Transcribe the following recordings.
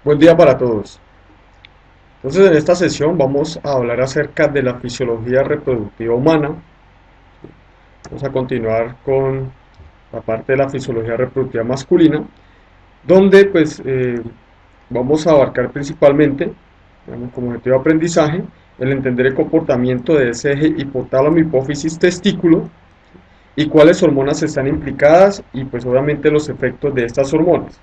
Buen día para todos. Entonces, en esta sesión vamos a hablar acerca de la fisiología reproductiva humana. Vamos a continuar con la parte de la fisiología reproductiva masculina, donde vamos a abarcar principalmente, digamos, como objetivo de aprendizaje, el entender el comportamiento de ese eje hipotálamo, hipófisis, testículo y cuáles hormonas están implicadas y pues obviamente los efectos de estas hormonas.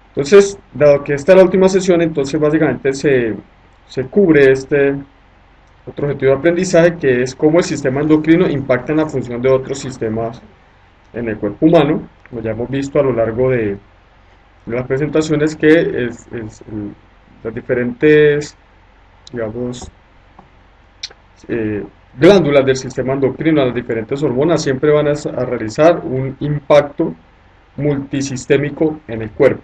Entonces, dado que esta es la última sesión, entonces básicamente se cubre este otro objetivo de aprendizaje, que es cómo el sistema endocrino impacta en la función de otros sistemas en el cuerpo humano, como ya hemos visto a lo largo de las presentaciones, que las diferentes, digamos, eh, glándulas del sistema endocrino, las diferentes hormonas, siempre van a realizar un impacto multisistémico en el cuerpo.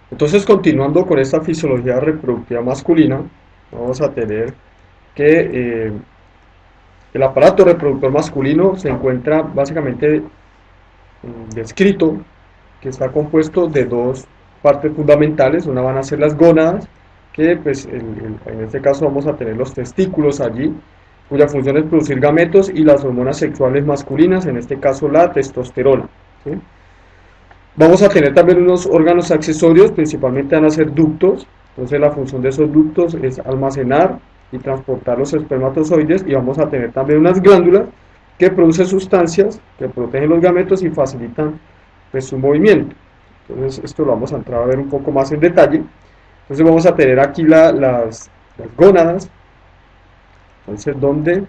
Entonces, continuando con esta fisiología reproductiva masculina, vamos a tener que el aparato reproductor masculino se encuentra básicamente descrito, que está compuesto de dos partes fundamentales. Una van a ser las gónadas, que en este caso vamos a tener los testículos allí, cuya función es producir gametos, y las hormonas sexuales masculinas, en este caso la testosterona, ¿sí? Vamos a tener también unos órganos accesorios, principalmente van a ser ductos. Entonces la función de esos ductos es almacenar y transportar los espermatozoides, y vamos a tener también unas glándulas que producen sustancias que protegen los gametos y facilitan pues, su movimiento. Entonces esto lo vamos a entrar a ver un poco más en detalle. Entonces vamos a tener aquí las gónadas, entonces donde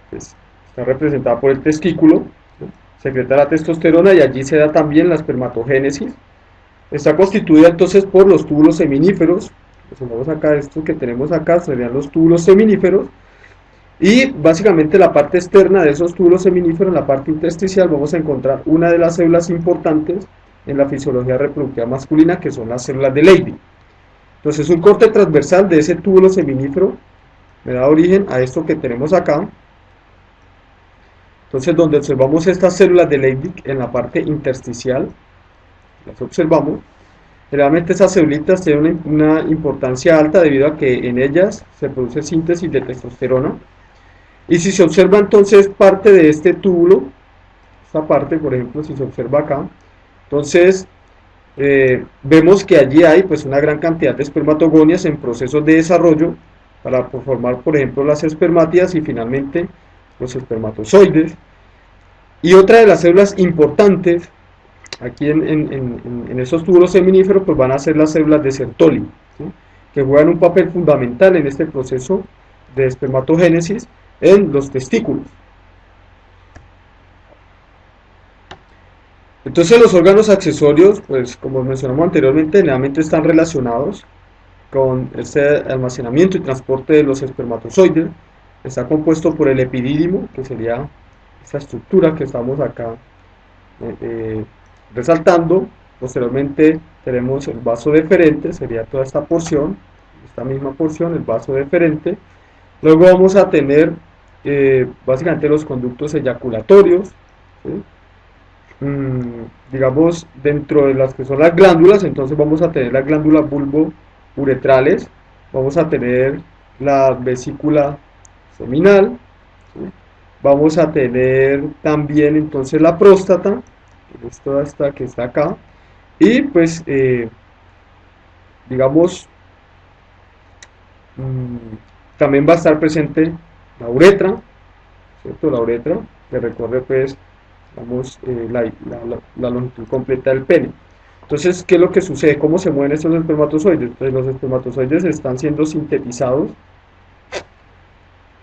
pues, está representada por el testículo, secreta la testosterona, y allí se da también la espermatogénesis. Está constituida entonces por los túbulos seminíferos. Observamos acá esto que tenemos acá, serían los túbulos seminíferos, y básicamente la parte externa de esos túbulos seminíferos, en la parte intersticial, vamos a encontrar una de las células importantes en la fisiología reproductiva masculina, que son las células de Leydig. Entonces un corte transversal de ese túbulo seminífero me da origen a esto que tenemos acá. Entonces, donde observamos estas células de Leydig en la parte intersticial, las observamos. Generalmente esas células tienen una importancia alta debido a que en ellas se produce síntesis de testosterona. Y si se observa entonces parte de este túbulo, esta parte, por ejemplo, si se observa acá, entonces vemos que allí hay pues una gran cantidad de espermatogonias en procesos de desarrollo para formar, por ejemplo, las espermátidas y finalmente los espermatozoides. Y otra de las células importantes aquí en esos túbulos seminíferos pues van a ser las células de Sertoli, ¿sí? Que juegan un papel fundamental en este proceso de espermatogénesis en los testículos. Entonces los órganos accesorios, pues como mencionamos anteriormente, generalmente están relacionados con este almacenamiento y transporte de los espermatozoides. Está compuesto por el epidídimo, que sería esta estructura que estamos acá resaltando. Posteriormente tenemos el vaso deferente, sería toda esta porción, esta misma porción, el vaso deferente. Luego vamos a tener básicamente los conductos eyaculatorios, ¿sí? Digamos, dentro de las que son las glándulas, entonces vamos a tener las glándulas bulbouretrales, vamos a tener la vesícula seminal, ¿sí? Vamos a tener también entonces la próstata, que es toda esta que está acá, y pues digamos también va a estar presente la uretra, ¿cierto? La uretra que recorre pues digamos, la longitud completa del pene. Entonces, ¿qué es lo que sucede? ¿Cómo se mueven estos espermatozoides? Pues los espermatozoides están siendo sintetizados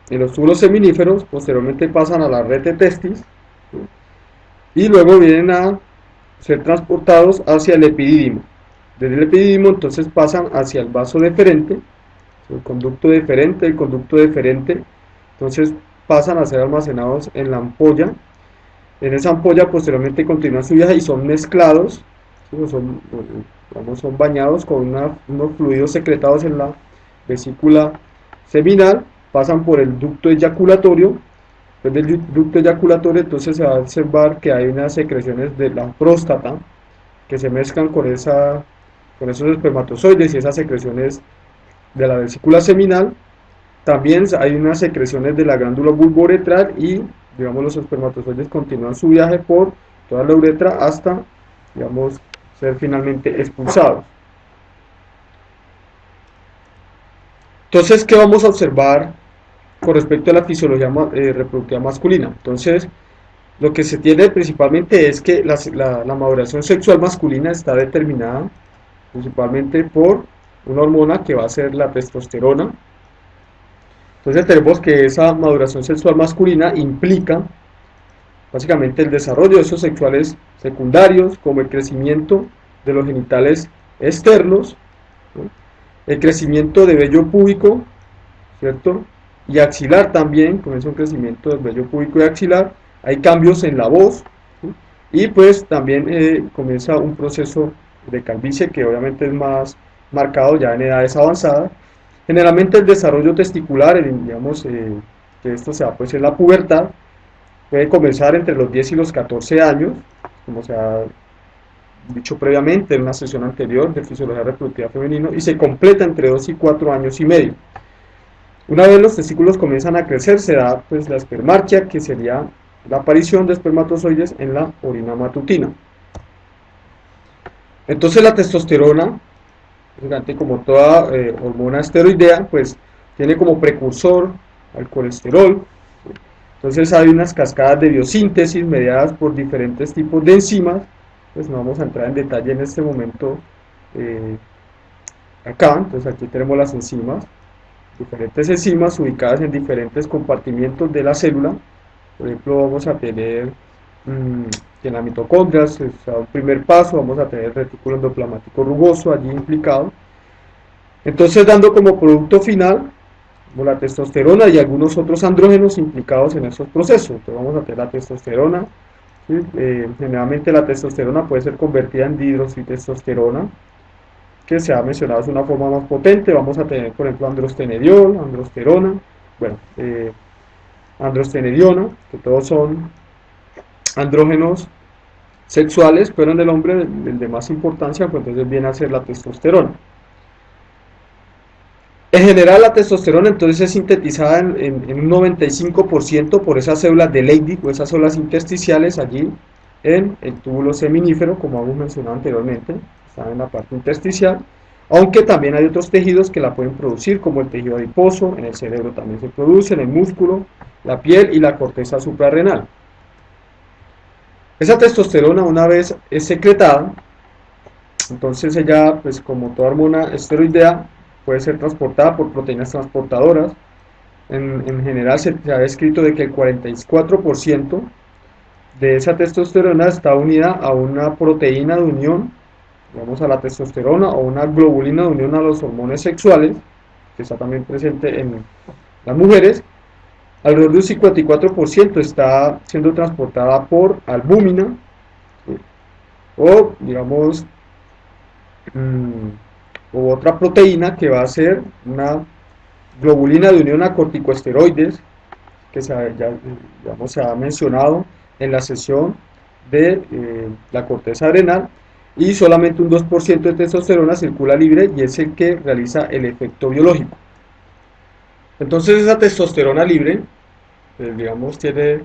en los túbulos seminíferos, posteriormente pasan a la red de testis, ¿sí? Y luego vienen a ser transportados hacia el epidídimo. Desde el epidídimo entonces pasan hacia el vaso deferente, el conducto deferente, entonces pasan a ser almacenados en la ampolla. En esa ampolla posteriormente continúan su viaje y son mezclados, ¿sí? Son bañados con unos fluidos secretados en la vesícula seminal, pasan por el ducto eyaculatorio después del ducto eyaculatorio, entonces se va a observar que hay unas secreciones de la próstata que se mezclan con esos espermatozoides y esas secreciones de la vesícula seminal. También hay unas secreciones de la glándula bulbouretral y, digamos, los espermatozoides continúan su viaje por toda la uretra hasta, digamos, ser finalmente expulsados. Entonces, ¿qué vamos a observar con respecto a la fisiología reproductiva masculina? Entonces, lo que se tiene principalmente es que la maduración sexual masculina está determinada principalmente por una hormona que va a ser la testosterona. Entonces tenemos que esa maduración sexual masculina implica básicamente el desarrollo de esos sexuales secundarios, como el crecimiento de los genitales externos, ¿no? El crecimiento de vello púbico, ¿cierto? Y axilar también, comienza un crecimiento del vello púbico y axilar, hay cambios en la voz, ¿sí? Y pues también comienza un proceso de calvicie que obviamente es más marcado ya en edades avanzadas. Generalmente el desarrollo testicular, digamos, que esto se da pues en la pubertad, puede comenzar entre los 10 y los 14 años, como se ha dicho previamente en una sesión anterior de fisiología reproductiva femenino, y se completa entre 2 y 4 años y medio. Una vez los testículos comienzan a crecer, se da pues la espermarquia, que sería la aparición de espermatozoides en la orina matutina. Entonces la testosterona, como toda hormona esteroidea, pues tiene como precursor al colesterol. Entonces hay unas cascadas de biosíntesis mediadas por diferentes tipos de enzimas, pues no vamos a entrar en detalle en este momento acá. Entonces aquí tenemos las enzimas, diferentes enzimas ubicadas en diferentes compartimientos de la célula. Por ejemplo, vamos a tener en la mitocondria, o sea, un primer paso, vamos a tener el retículo endoplasmático rugoso allí implicado. Entonces, dando como producto final como la testosterona y algunos otros andrógenos implicados en esos procesos. Entonces, vamos a tener la testosterona. ¿Sí? Generalmente la testosterona puede ser convertida en dihidroxitestosterona, que se ha mencionado es una forma más potente. Vamos a tener, por ejemplo, androstenediol, androsterona, bueno, androstenediona, que todos son andrógenos sexuales, pero en el hombre el de más importancia, pues entonces viene a ser la testosterona. En general la testosterona entonces es sintetizada en un 95% por esas células de Leydig o esas células intersticiales allí en el túbulo seminífero, como hemos mencionado anteriormente, está en la parte intersticial, aunque también hay otros tejidos que la pueden producir, como el tejido adiposo, en el cerebro también se produce, en el músculo, la piel y la corteza suprarrenal. Esa testosterona, una vez es secretada, entonces ella, pues como toda hormona esteroidea, puede ser transportada por proteínas transportadoras. En general se ha descrito de que el 44% de esa testosterona está unida a una proteína de unión, digamos a la testosterona, o una globulina de unión a los hormonas sexuales, que está también presente en las mujeres. Alrededor de un 54% está siendo transportada por albúmina, ¿sí? O digamos o otra proteína que va a ser una globulina de unión a corticosteroides, que se ha mencionado en la sesión de la corteza adrenal, y solamente un 2% de testosterona circula libre y es el que realiza el efecto biológico. Entonces esa testosterona libre, digamos, tiene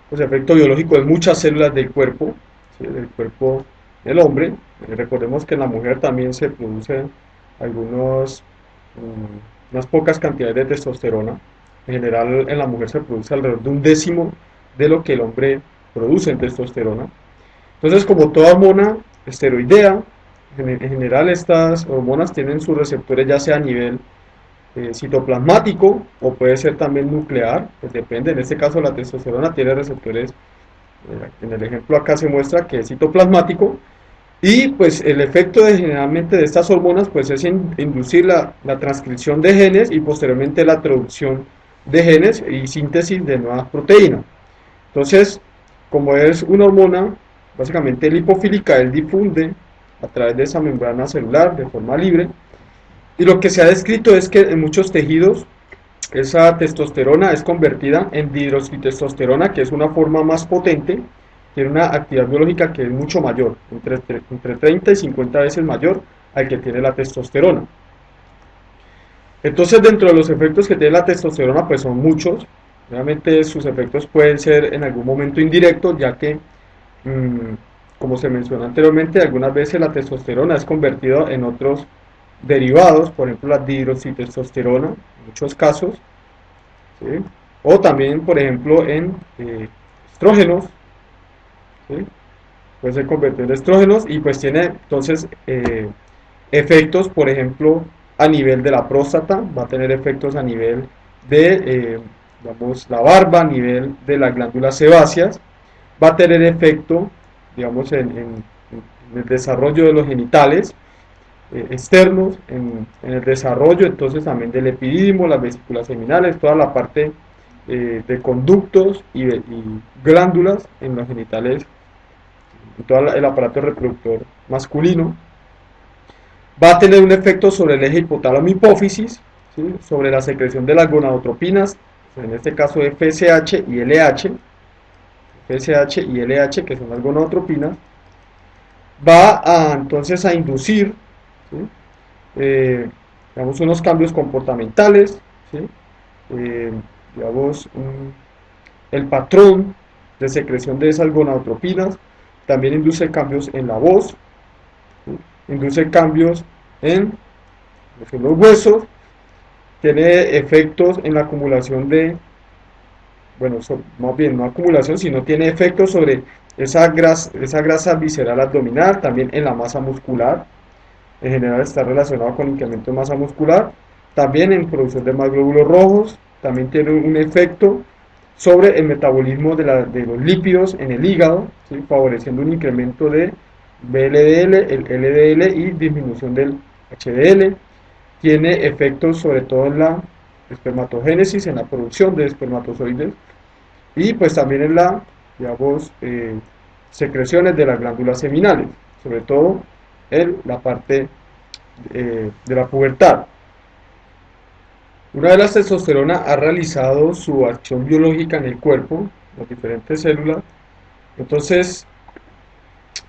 pues, efecto biológico en muchas células del cuerpo, ¿sí? Del cuerpo del hombre. Recordemos que en la mujer también se producen unas pocas cantidades de testosterona. En general en la mujer se produce alrededor de un décimo de lo que el hombre produce en testosterona. Entonces, como toda hormona esteroidea, en general estas hormonas tienen sus receptores ya sea a nivel citoplasmático o puede ser también nuclear, pues depende. En este caso la testosterona tiene receptores, en el ejemplo acá se muestra que es citoplasmático. Y pues el efecto generalmente de estas hormonas pues es inducir la transcripción de genes y posteriormente la traducción de genes y síntesis de nuevas proteínas. Entonces, como es una hormona básicamente lipofílica, él difunde a través de esa membrana celular de forma libre. Y lo que se ha descrito es que en muchos tejidos esa testosterona es convertida en dihidroxitestosterona, que es una forma más potente, tiene una actividad biológica que es mucho mayor, entre 30 y 50 veces mayor al que tiene la testosterona. Entonces, dentro de los efectos que tiene la testosterona, pues son muchos. Realmente sus efectos pueden ser en algún momento indirectos, ya que, como se mencionó anteriormente, algunas veces la testosterona es convertida en otros derivados, por ejemplo la dihidroxitestosterona, en muchos casos, ¿sí? O también, por ejemplo, en estrógenos, ¿sí? Puede ser convertido en estrógenos y pues tiene entonces efectos, por ejemplo, a nivel de la próstata, va a tener efectos a nivel de, digamos, la barba, a nivel de las glándulas sebáceas, va a tener efecto, digamos, en el desarrollo de los genitales externos, en el desarrollo entonces también del epidídimo, las vesículas seminales, toda la parte de conductos y glándulas en los genitales, en todo el aparato reproductor masculino. Va a tener un efecto sobre el eje hipotálamo-hipófisis, ¿sí? Sobre la secreción de las gonadotropinas, en este caso FSH y LH, FSH y LH, que son las gonadotropinas. Va a entonces a inducir, ¿sí? Digamos, unos cambios comportamentales, ¿sí? Eh, digamos, el patrón de secreción de esas gonadotropinas, también induce cambios en la voz, ¿sí? Induce cambios en los huesos, tiene efectos en la acumulación de, bueno, más bien no acumulación, sino tiene efectos sobre esa grasa visceral abdominal, también en la masa muscular, en general está relacionado con incremento de masa muscular, también en producción de más glóbulos rojos, también tiene un efecto sobre el metabolismo de los lípidos en el hígado, ¿sí? Favoreciendo un incremento de VLDL, el LDL y disminución del HDL. Tiene efectos sobre todo en la espermatogénesis, en la producción de espermatozoides y pues también en la, digamos, secreciones de las glándulas seminales, sobre todo en la parte de la pubertad. Una vez la testosterona ha realizado su acción biológica en el cuerpo, las diferentes células, entonces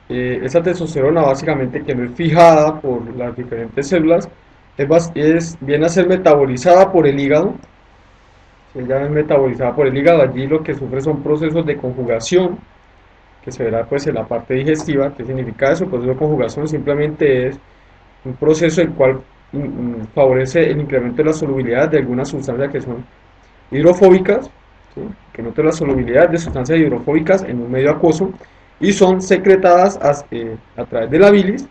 esa testosterona básicamente que no es fijada por las diferentes células, viene a ser metabolizada por el hígado. Si ella es metabolizada por el hígado, allí lo que sufre son procesos de conjugación, que se verá pues en la parte digestiva. ¿Qué significa eso? El proceso de conjugación simplemente es un proceso el cual favorece el incremento de la solubilidad de algunas sustancias que son hidrofóbicas, ¿sí? Que note la solubilidad de sustancias hidrofóbicas en un medio acuoso y son secretadas a través de la bilis,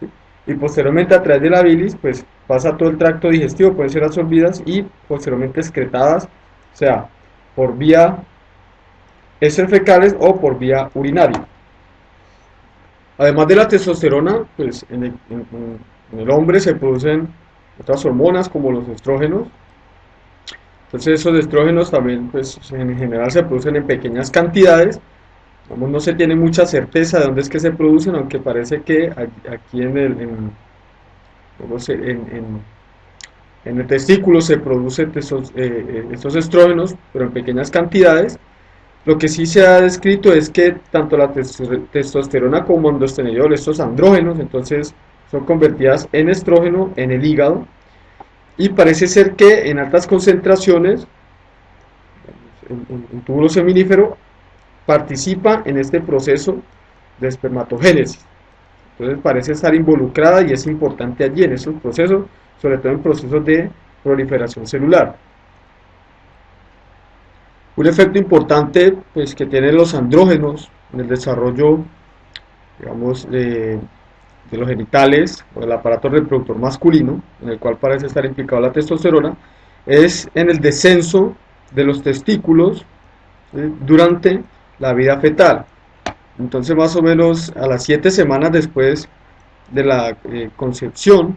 ¿sí? Y posteriormente a través de la bilis pues pasa todo el tracto digestivo, pueden ser absorbidas y posteriormente excretadas, o sea, por vía heces fecales o por vía urinaria. Además de la testosterona, pues en el hombre se producen otras hormonas como los estrógenos. Entonces esos estrógenos también pues en general se producen en pequeñas cantidades. No se tiene mucha certeza de dónde es que se producen, aunque parece que aquí en el testículo se producen estos estrógenos, pero en pequeñas cantidades. Lo que sí se ha descrito es que tanto la testosterona como androstenediol, estos andrógenos, entonces son convertidas en estrógeno en el hígado y parece ser que en altas concentraciones, en túbulo seminífero, participa en este proceso de espermatogénesis. Entonces parece estar involucrada y es importante allí en esos procesos, sobre todo en procesos de proliferación celular. Un efecto importante pues, que tienen los andrógenos en el desarrollo, digamos, de los genitales o del aparato reproductor masculino, en el cual parece estar implicado la testosterona, es en el descenso de los testículos durante la vida fetal. Entonces más o menos a las 7 semanas después de la concepción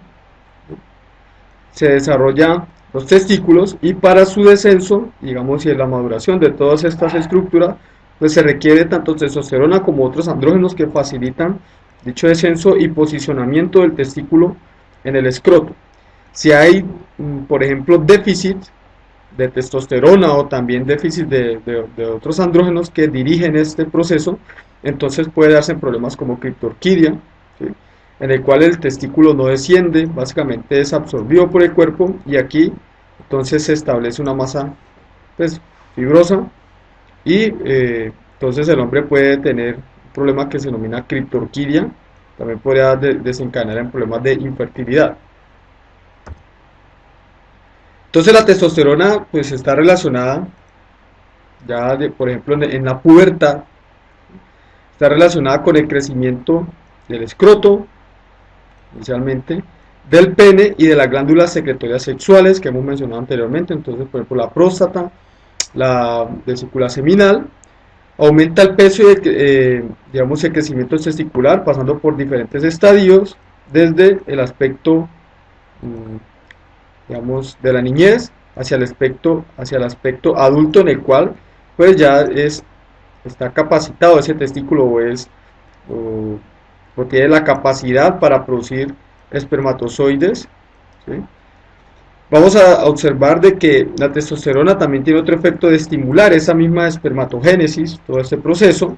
se desarrolla los testículos y para su descenso, digamos, y en la maduración de todas estas estructuras, pues se requiere tanto testosterona como otros andrógenos que facilitan dicho descenso y posicionamiento del testículo en el escroto. Si hay, por ejemplo, déficit de testosterona o también déficit de otros andrógenos que dirigen este proceso, entonces puede darse problemas como criptorquidia, ¿sí? En el cual el testículo no desciende, básicamente es absorbido por el cuerpo y aquí entonces se establece una masa pues, fibrosa y entonces el hombre puede tener un problema que se denomina criptorquidia, también podría desencadenar en problemas de infertilidad. Entonces la testosterona pues está relacionada ya por ejemplo en la pubertad, está relacionada con el crecimiento del escroto inicialmente, del pene y de las glándulas secretorias sexuales que hemos mencionado anteriormente. Entonces por ejemplo la próstata, la vesícula seminal, aumenta el peso y digamos el crecimiento testicular pasando por diferentes estadios desde el aspecto digamos, de la niñez hacia el aspecto adulto en el cual pues ya está capacitado ese testículo o, o tiene la capacidad para producir espermatozoides, ¿sí? Vamos a observar de que la testosterona también tiene otro efecto de estimular esa misma espermatogénesis, todo este proceso,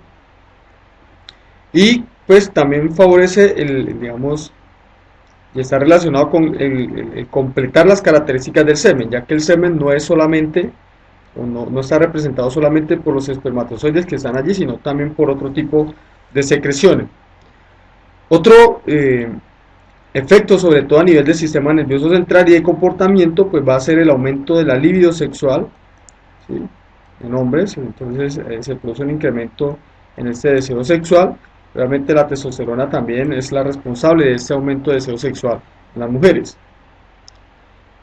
y pues también favorece digamos, y está relacionado con el completar las características del semen, ya que el semen no es solamente, o no está representado solamente por los espermatozoides que están allí, sino también por otro tipo de secreciones. Otro efecto, sobre todo a nivel del sistema nervioso central y de comportamiento, pues va a ser el aumento de la libido sexual, ¿sí? En hombres, entonces se produce un incremento en este deseo sexual. Realmente la testosterona también es la responsable de este aumento de deseo sexual en las mujeres.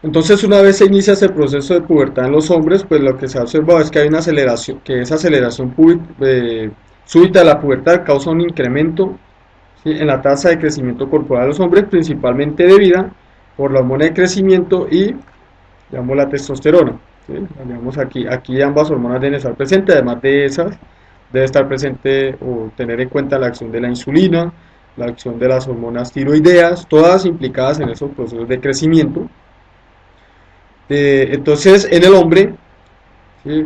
Entonces una vez se inicia ese proceso de pubertad en los hombres, pues lo que se ha observado es que hay una aceleración, que esa aceleración súbita de la pubertad causa un incremento, ¿sí?, en la tasa de crecimiento corporal de los hombres, principalmente debida por la hormona de crecimiento y, digamos, la testosterona, ¿sí? Digamos aquí ambas hormonas deben estar presentes, además de esas debe estar presente o tener en cuenta la acción de la insulina, la acción de las hormonas tiroideas, todas implicadas en esos procesos de crecimiento. Entonces, en el hombre, ¿sí?,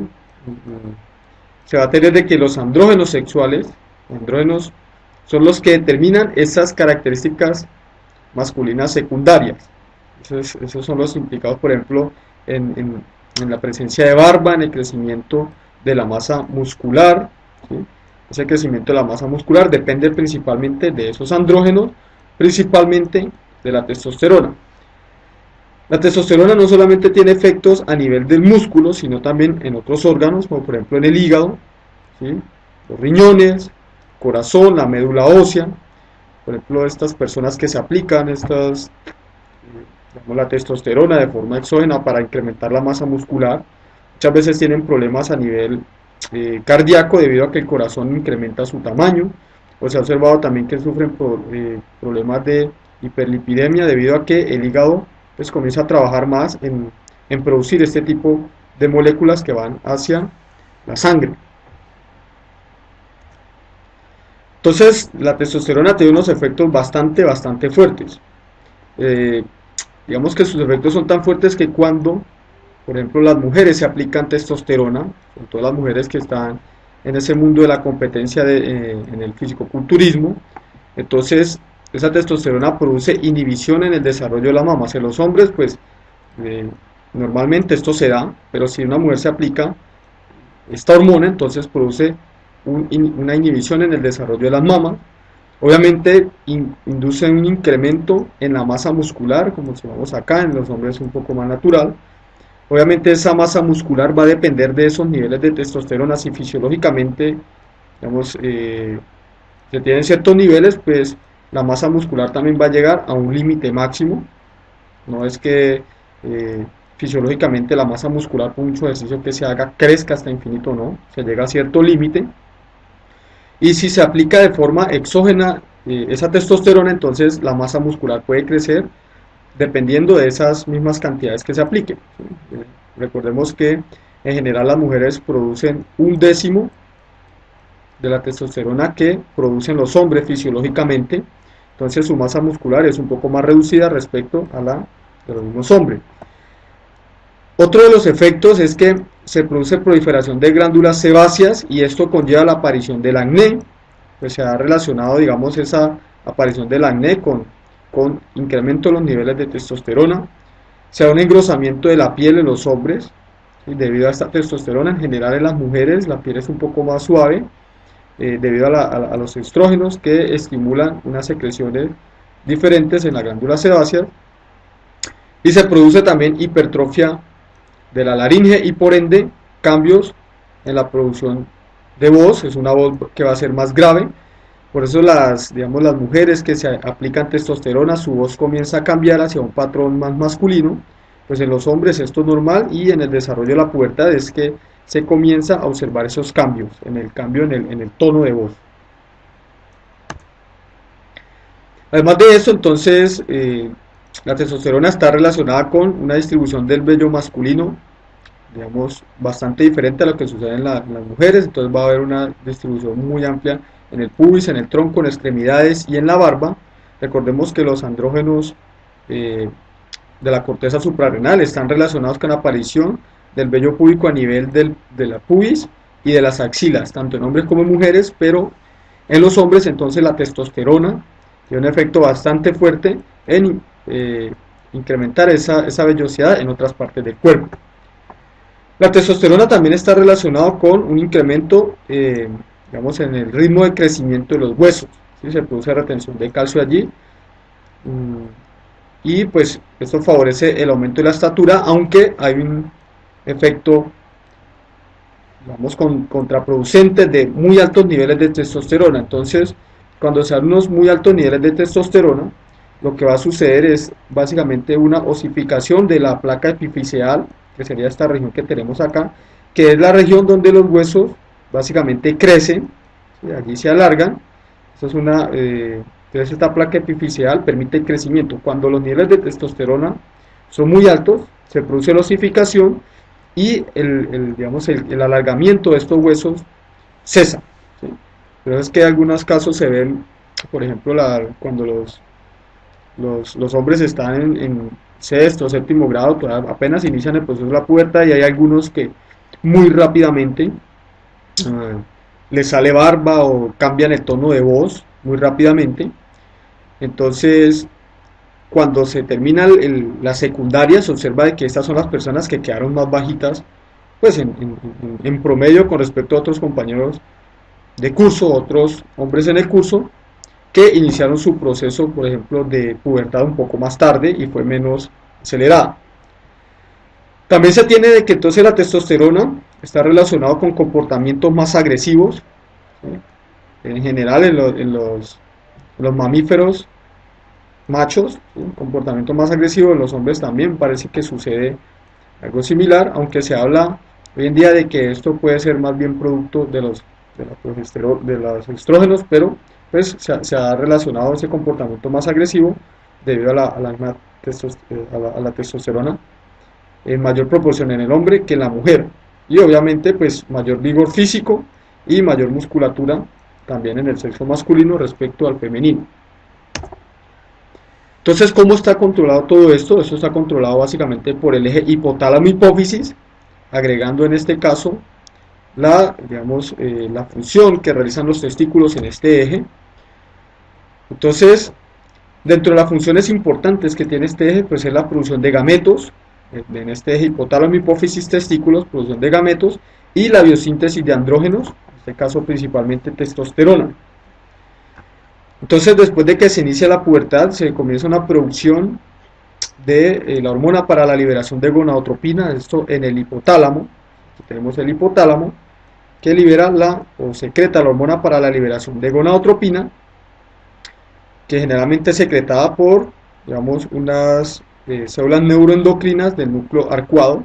se va a tener de que los andrógenos sexuales, andrógenos, son los que determinan esas características masculinas secundarias. Esos son los implicados, por ejemplo, en la presencia de barba, en el crecimiento de la masa muscular, ¿sí? Ese crecimiento de la masa muscular depende principalmente de esos andrógenos, principalmente de la testosterona. La testosterona no solamente tiene efectos a nivel del músculo, sino también en otros órganos, como por ejemplo en el hígado, ¿sí?, los riñones, corazón, la médula ósea. Por ejemplo, estas personas que se aplican digamos, la testosterona de forma exógena para incrementar la masa muscular, muchas veces tienen problemas a nivel cardíaco debido a que el corazón incrementa su tamaño, o se ha observado también que sufren problemas de hiperlipidemia debido a que el hígado pues comienza a trabajar más en producir este tipo de moléculas que van hacia la sangre. Entonces la testosterona tiene unos efectos bastante fuertes. Digamos que sus efectos son tan fuertes que cuando, por ejemplo, las mujeres se aplican testosterona, sobre todo las mujeres que están en ese mundo de la competencia en el fisicoculturismo, entonces esa testosterona produce inhibición en el desarrollo de la mama. En los hombres, pues normalmente esto se da, pero si una mujer se aplica esta hormona, entonces produce una inhibición en el desarrollo de las mamas. Obviamente induce un incremento en la masa muscular, como observamos acá, en los hombres es un poco más natural. Obviamente esa masa muscular va a depender de esos niveles de testosterona. Si fisiológicamente, digamos, se tienen ciertos niveles, pues la masa muscular también va a llegar a un límite máximo. No es que fisiológicamente la masa muscular por mucho ejercicio que se haga crezca hasta infinito, no, se llega a cierto límite. Y si se aplica de forma exógena esa testosterona, entonces la masa muscular puede crecer dependiendo de esas mismas cantidades que se apliquen. Recordemos que en general las mujeres producen 1/10 de la testosterona que producen los hombres fisiológicamente, entonces su masa muscular es un poco más reducida respecto a la de los mismos hombres. Otro de los efectos es que se produce proliferación de glándulas sebáceas y esto conlleva la aparición del acné. Pues se ha relacionado, digamos, esa aparición del acné con incremento de los niveles de testosterona. Se da un engrosamiento de la piel en los hombres, y debido a esta testosterona. En general en las mujeres la piel es un poco más suave, debido a los estrógenos que estimulan unas secreciones diferentes en la glándula sebácea, y se produce también hipertrofia de la laringe y por ende cambios en la producción de voz. Es una voz que va a ser más grave. Por eso digamos, las mujeres que se aplican testosterona, su voz comienza a cambiar hacia un patrón más masculino. Pues en los hombres esto es normal, y en el desarrollo de la pubertad es que se comienza a observar esos cambios, en el cambio en el tono de voz. Además de esto, entonces, la testosterona está relacionada con una distribución del vello masculino, digamos, bastante diferente a lo que sucede en las mujeres. Entonces va a haber una distribución muy amplia en el pubis, en el tronco, en extremidades y en la barba. Recordemos que los andrógenos de la corteza suprarrenal están relacionados con la aparición del vello púbico a nivel de la pubis y de las axilas, tanto en hombres como en mujeres, pero en los hombres entonces la testosterona tiene un efecto bastante fuerte en incrementar esa vellosidad en otras partes del cuerpo. La testosterona también está relacionado con un incremento, digamos, en el ritmo de crecimiento de los huesos, ¿sí? Se produce retención de calcio allí, y pues esto favorece el aumento de la estatura, aunque hay un efecto, digamos, contraproducente de muy altos niveles de testosterona. Entonces, cuando se dan unos muy altos niveles de testosterona, lo que va a suceder es básicamente una osificación de la placa epifisial, que sería esta región que tenemos acá, que es la región donde los huesos básicamente crecen, ¿sí? Allí se alargan. Esto es entonces esta placa epifisial permite el crecimiento. Cuando los niveles de testosterona son muy altos, se produce la osificación y digamos, el alargamiento de estos huesos cesa, ¿sí? Pero es que en algunos casos se ven, por ejemplo, cuando los hombres están en sexto o séptimo grado, apenas inician el proceso de la pubertad, y hay algunos que muy rápidamente les sale barba o cambian el tono de voz muy rápidamente. Entonces, cuando se termina la secundaria, se observa de que estas son las personas que quedaron más bajitas, pues en promedio con respecto a otros compañeros de curso, otros hombres en el curso, que iniciaron su proceso, por ejemplo, de pubertad un poco más tarde y fue menos acelerada. También se tiene de que entonces la testosterona está relacionado con comportamientos más agresivos, ¿sí? En general en los mamíferos machos, ¿sí? Un comportamiento más agresivo. En los hombres también parece que sucede algo similar, aunque se habla hoy en día de que esto puede ser más bien producto de los estrógenos, pero pues se ha relacionado ese comportamiento más agresivo debido a la testosterona en mayor proporción en el hombre que en la mujer, y obviamente pues mayor vigor físico y mayor musculatura también en el sexo masculino respecto al femenino. Entonces, ¿cómo está controlado todo esto? Esto está controlado básicamente por el eje hipotálamo-hipófisis, agregando en este caso digamos, la función que realizan los testículos en este eje. Entonces, dentro de las funciones importantes que tiene este eje, pues es la producción de gametos, en este eje hipotálamo-hipófisis-testículos, producción de gametos, y la biosíntesis de andrógenos, en este caso principalmente testosterona. Entonces, después de que se inicia la pubertad, se comienza una producción de la hormona para la liberación de gonadotropina, esto en el hipotálamo. Aquí tenemos el hipotálamo, que libera o secreta la hormona para la liberación de gonadotropina, que generalmente es secretada por, digamos, unas células neuroendocrinas del núcleo arcuado.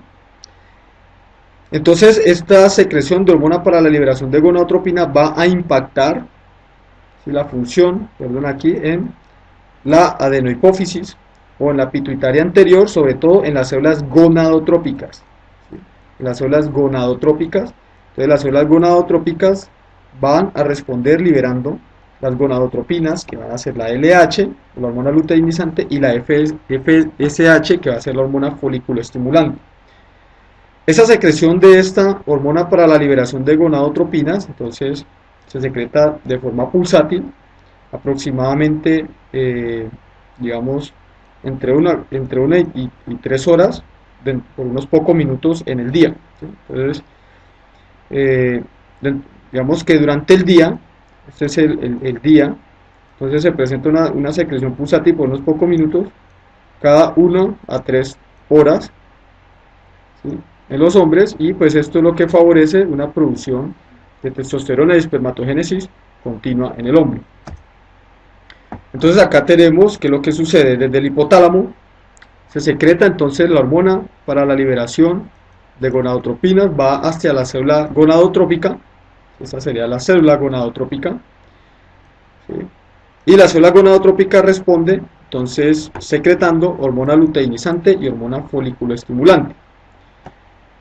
Entonces, esta secreción de hormona para la liberación de gonadotropina va a impactar, ¿sí?, la función, perdón, aquí en la adenohipófisis o en la pituitaria anterior, sobre todo en las células gonadotrópicas, ¿sí? En las células gonadotrópicas. Entonces, las células gonadotrópicas van a responder liberando las gonadotropinas, que van a ser la LH, la hormona luteinizante, y la FSH, que va a ser la hormona folículo estimulante. Esa secreción de esta hormona para la liberación de gonadotropinas, entonces se secreta de forma pulsátil, aproximadamente, digamos, entre una y 3 horas, por unos pocos minutos en el día, ¿sí? Entonces, eh, digamos que durante el día, este es el día, entonces se presenta una secreción pulsátil por unos pocos minutos, cada 1 a 3 horas, ¿sí? En los hombres, y pues esto es lo que favorece una producción de testosterona y espermatogénesis continua en el hombre. Entonces acá tenemos que lo que sucede desde el hipotálamo se secreta entonces la hormona para la liberación de gonadotropinas, va hacia la célula gonadotrópica, esta sería la célula gonadotrópica, ¿sí? Y la célula gonadotrópica responde entonces secretando hormona luteinizante y hormona foliculoestimulante.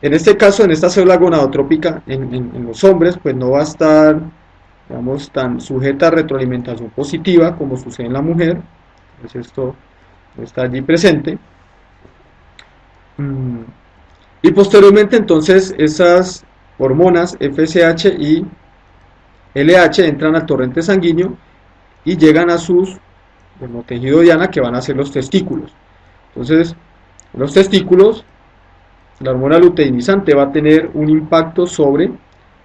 En este caso, en esta célula gonadotrópica, en los hombres, pues no va a estar, digamos, tan sujeta a retroalimentación positiva como sucede en la mujer, pues esto no está allí presente. Y posteriormente, entonces, esas hormonas FSH y LH entran al torrente sanguíneo y llegan a sus, como tejido diana, que van a ser los testículos. Entonces, los testículos, la hormona luteinizante va a tener un impacto sobre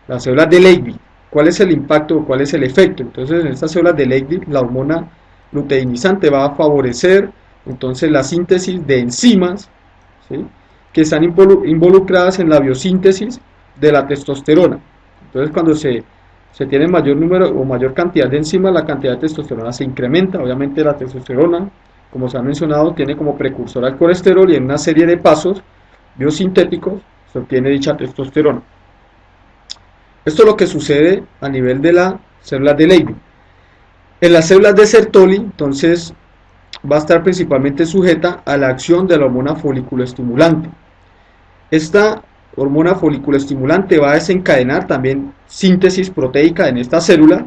las células de Leydig. ¿Cuál es el impacto o cuál es el efecto? Entonces, en estas células de Leydig, la hormona luteinizante va a favorecer entonces la síntesis de enzimas, ¿sí?, que están involucradas en la biosíntesis de la testosterona. Entonces, cuando se tiene mayor número o mayor cantidad de enzimas, la cantidad de testosterona se incrementa. Obviamente la testosterona, como se ha mencionado, tiene como precursor al colesterol, y en una serie de pasos biosintéticos se obtiene dicha testosterona. Esto es lo que sucede a nivel de las células de Leydig. En las células de Sertoli, entonces, va a estar principalmente sujeta a la acción de la hormona foliculoestimulante. Esta hormona foliculoestimulante va a desencadenar también síntesis proteica en esta célula,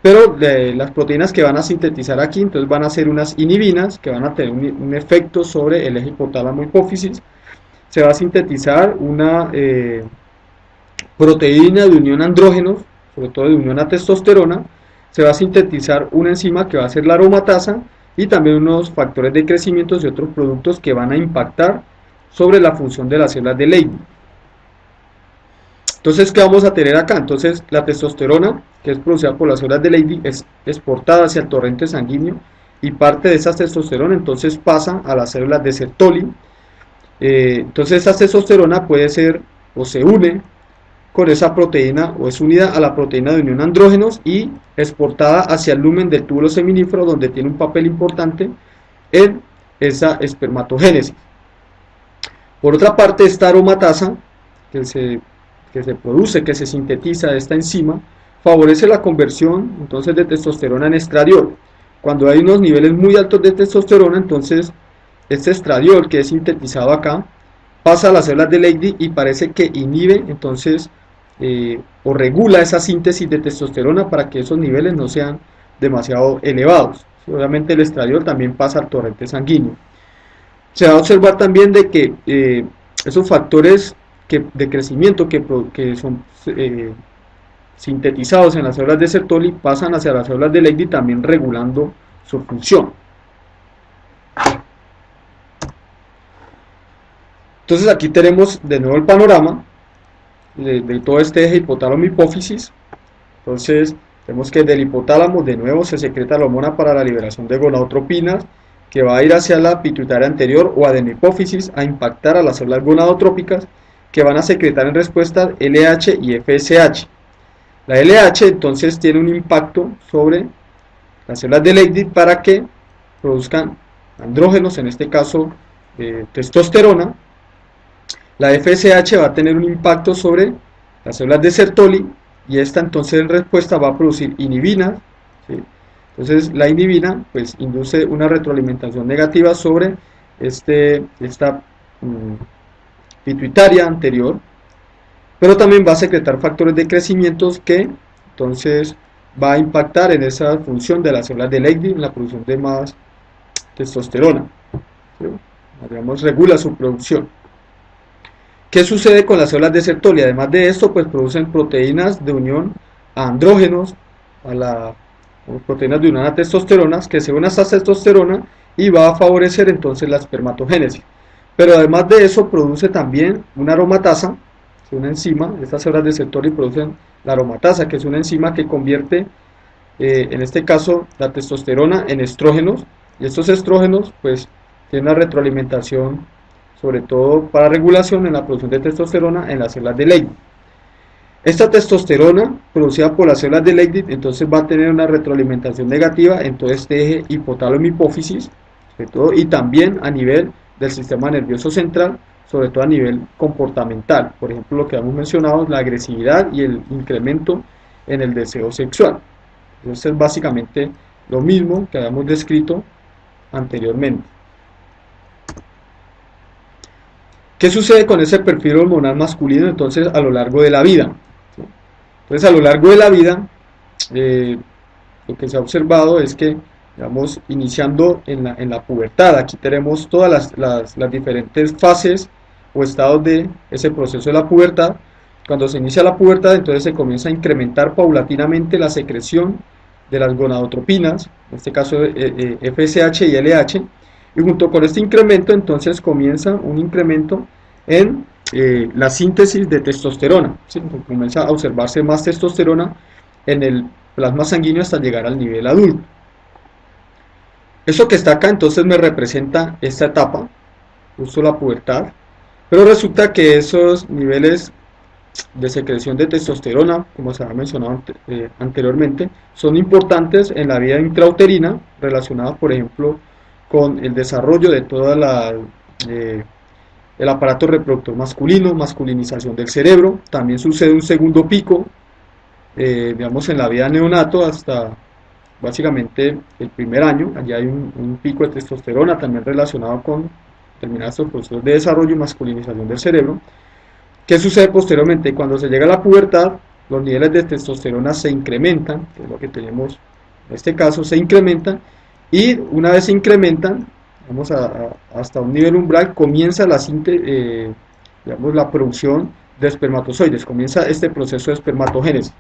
pero las proteínas que van a sintetizar aquí, entonces van a ser unas inhibinas que van a tener un efecto sobre el eje hipotálamo-hipófisis. Se va a sintetizar una proteína de unión a andrógenos, sobre todo de unión a testosterona. Se va a sintetizar una enzima que va a ser la aromatasa, y también unos factores de crecimiento y otros productos que van a impactar sobre la función de las células de Leydig. Entonces, ¿qué vamos a tener acá? Entonces, la testosterona, que es producida por las células de Leydig, es exportada hacia el torrente sanguíneo, y parte de esa testosterona entonces pasa a las células de Sertoli. Entonces, esta testosterona puede ser o se une con esa proteína o es unida a la proteína de unión a andrógenos y exportada hacia el lumen del túbulo seminífero, donde tiene un papel importante en esa espermatogénesis. Por otra parte, esta aromatasa que se produce, que se sintetiza de esta enzima, favorece la conversión entonces de testosterona en estradiol. Cuando hay unos niveles muy altos de testosterona, entonces este estradiol que es sintetizado acá pasa a las células de Leydig y parece que inhibe entonces o regula esa síntesis de testosterona para que esos niveles no sean demasiado elevados. Obviamente el estradiol también pasa al torrente sanguíneo. Se va a observar también de que esos factores de crecimiento que son sintetizados en las células de Sertoli pasan hacia las células de Leydig, también regulando su función. Entonces aquí tenemos de nuevo el panorama de todo este eje hipotálamo-hipófisis. Entonces vemos que del hipotálamo de nuevo se secreta la hormona para la liberación de gonadotropinas, que va a ir hacia la pituitaria anterior o adenopófisis a impactar a las células gonadotrópicas, que van a secretar en respuesta LH y FSH. La LH entonces tiene un impacto sobre las células de Leydig para que produzcan andrógenos, en este caso testosterona. La FSH va a tener un impacto sobre las células de Sertoli, y esta entonces en respuesta va a producir inhibinas, ¿sí? Entonces la inhibina pues induce una retroalimentación negativa sobre esta pituitaria anterior, pero también va a secretar factores de crecimiento que entonces va a impactar en esa función de las células de Leydig, en la producción de más testosterona, ¿sí? Digamos, regula su producción. ¿Qué sucede con las células de Sertoli? Además de esto, pues producen proteínas de unión a andrógenos, o proteínas de unión a testosteronas, que se unen a esta testosterona y va a favorecer entonces la espermatogénesis. Pero además de eso, produce también una aromatasa, que es una enzima. Estas células de Sertoli producen la aromatasa, que es una enzima que convierte, en este caso, la testosterona en estrógenos, y estos estrógenos, pues, tienen una retroalimentación sobre todo para regulación en la producción de testosterona en las células de Leydig. Esta testosterona producida por las células de Leydig entonces va a tener una retroalimentación negativa en todo este eje hipotálamo-hipófisis, sobre todo, y también a nivel del sistema nervioso central, sobre todo a nivel comportamental. Por ejemplo, lo que hemos mencionado, la agresividad y el incremento en el deseo sexual. Entonces es básicamente lo mismo que habíamos descrito anteriormente. ¿Qué sucede con ese perfil hormonal masculino entonces a lo largo de la vida? Entonces a lo largo de la vida, lo que se ha observado es que, digamos, iniciando en la pubertad, aquí tenemos todas las diferentes fases o estados de ese proceso de la pubertad. Cuando se inicia la pubertad, entonces se comienza a incrementar paulatinamente la secreción de las gonadotropinas, en este caso FSH y LH, y junto con este incremento entonces comienza un incremento en la síntesis de testosterona, ¿sí? Comienza a observarse más testosterona en el plasma sanguíneo hasta llegar al nivel adulto. Eso que está acá entonces me representa esta etapa, justo la pubertad, pero resulta que esos niveles de secreción de testosterona, como se ha mencionado anteriormente, son importantes en la vida intrauterina, relacionada por ejemplo con el desarrollo de toda el aparato reproductor masculino, masculinización del cerebro. También sucede un segundo pico, digamos, en la vida neonato hasta básicamente el primer año. Allí hay un pico de testosterona también relacionado con determinados procesos de desarrollo y masculinización del cerebro. ¿Qué sucede posteriormente? Cuando se llega a la pubertad, los niveles de testosterona se incrementan, que es lo que tenemos en este caso, se incrementan, y una vez se incrementan, vamos hasta un nivel umbral, comienza digamos, la producción de espermatozoides, comienza este proceso de espermatogénesis.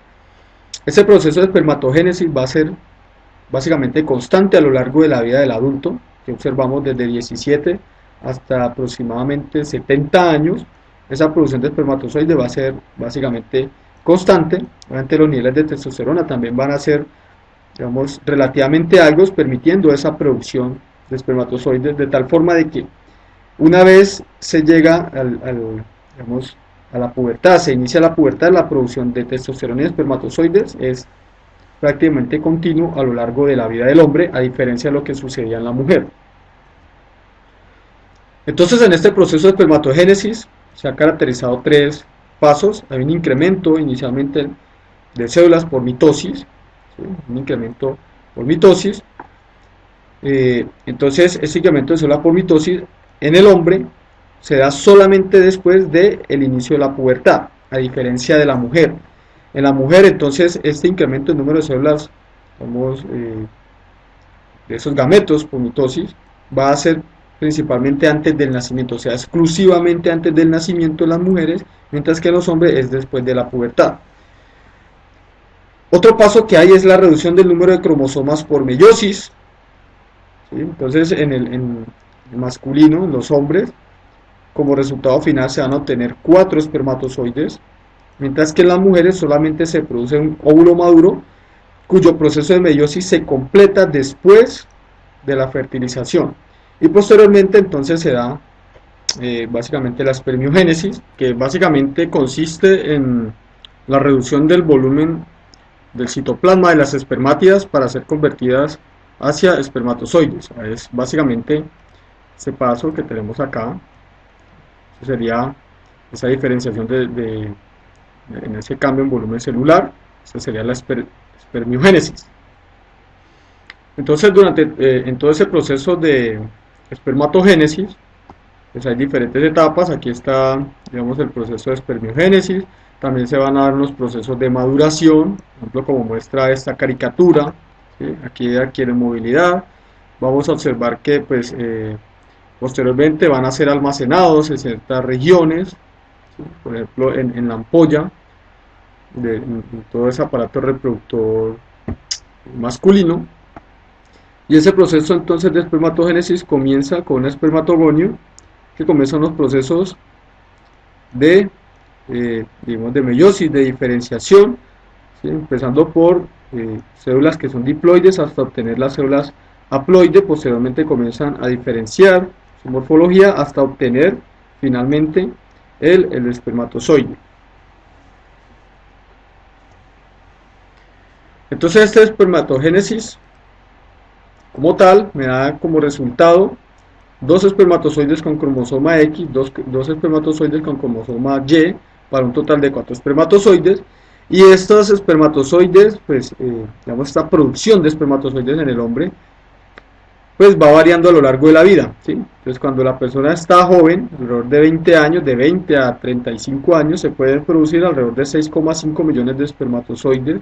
Este proceso de espermatogénesis va a ser básicamente constante a lo largo de la vida del adulto, que observamos desde 17 hasta aproximadamente 70 años. Esa producción de espermatozoides va a ser básicamente constante. Obviamente los niveles de testosterona también van a ser, digamos, relativamente altos, permitiendo esa producción de espermatozoides, de tal forma de que una vez se llega digamos, a la pubertad, se inicia la pubertad, la producción de testosterona y espermatozoides es prácticamente continuo a lo largo de la vida del hombre, a diferencia de lo que sucedía en la mujer. Entonces, en este proceso de espermatogénesis se han caracterizado tres pasos. Hay un incremento inicialmente de células por mitosis, ¿sí? Un incremento por mitosis. Entonces, este incremento de células por mitosis en el hombre se da solamente después del inicio de la pubertad, a diferencia de la mujer. En la mujer, entonces, este incremento en número de células, digamos, de esos gametos por mitosis, va a ser principalmente antes del nacimiento, o sea, exclusivamente antes del nacimiento de las mujeres, mientras que en los hombres es después de la pubertad. Otro paso que hay es la reducción del número de cromosomas por meiosis, ¿sí? Entonces, en el masculino, en los hombres, como resultado final se van a obtener 4 espermatozoides, mientras que en las mujeres solamente se produce un óvulo maduro, cuyo proceso de meiosis se completa después de la fertilización. Y posteriormente entonces se da básicamente la espermiogénesis, que básicamente consiste en la reducción del volumen del citoplasma de las espermátidas para ser convertidas hacia espermatozoides. Es básicamente ese paso que tenemos acá. Eso sería esa diferenciación en ese cambio en volumen celular. Esa sería la espermiogénesis. Entonces, en todo ese proceso de espermatogénesis, pues hay diferentes etapas. Aquí está, digamos, el proceso de espermiogénesis. También se van a dar unos procesos de maduración, por ejemplo, como muestra esta caricatura, ¿sí? Aquí adquieren movilidad. Vamos a observar que, pues, posteriormente van a ser almacenados en ciertas regiones, ¿sí? Por ejemplo, en la ampolla, en todo ese aparato reproductor masculino. Y ese proceso entonces de espermatogénesis comienza con un espermatogonio que comienza unos procesos de, digamos, de meiosis, de diferenciación, ¿sí? Empezando por células que son diploides hasta obtener las células haploides. Posteriormente comienzan a diferenciar su morfología hasta obtener finalmente el espermatozoide. Entonces este espermatogénesis como tal me da como resultado dos espermatozoides con cromosoma X, dos espermatozoides con cromosoma Y, para un total de 4 espermatozoides. Y estos espermatozoides, pues, digamos, esta producción de espermatozoides en el hombre, pues va variando a lo largo de la vida, ¿sí? Entonces, cuando la persona está joven, alrededor de 20 años, de 20 a 35 años, se pueden producir alrededor de 6,5 millones de espermatozoides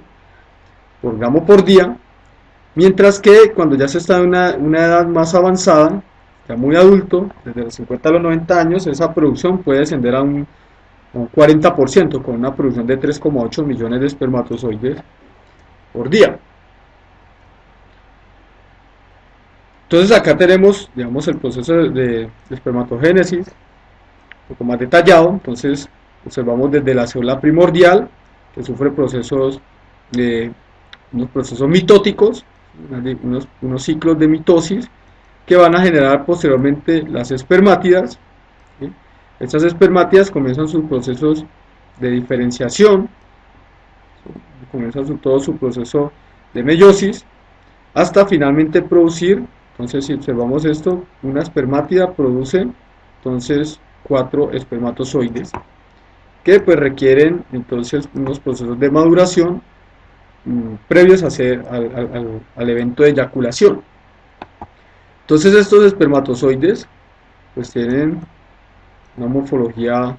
por gramo por día, mientras que cuando ya se está en una edad más avanzada, ya muy adulto, desde los 50 a los 90 años, esa producción puede descender a un 40%, con una producción de 3,8 millones de espermatozoides por día. Entonces acá tenemos, digamos, el proceso de espermatogénesis, un poco más detallado. Entonces observamos desde la célula primordial, que sufre procesos de unos procesos mitóticos, unos ciclos de mitosis, que van a generar posteriormente las espermátidas, ¿sí? Estas espermátidas comienzan sus procesos de diferenciación, ¿sí? Comienzan todo su proceso de meiosis, hasta finalmente producir. Entonces, si observamos esto, una espermátida produce entonces 4 espermatozoides, que pues requieren entonces unos procesos de maduración previos a hacer al evento de eyaculación. Entonces estos espermatozoides pues tienen una morfología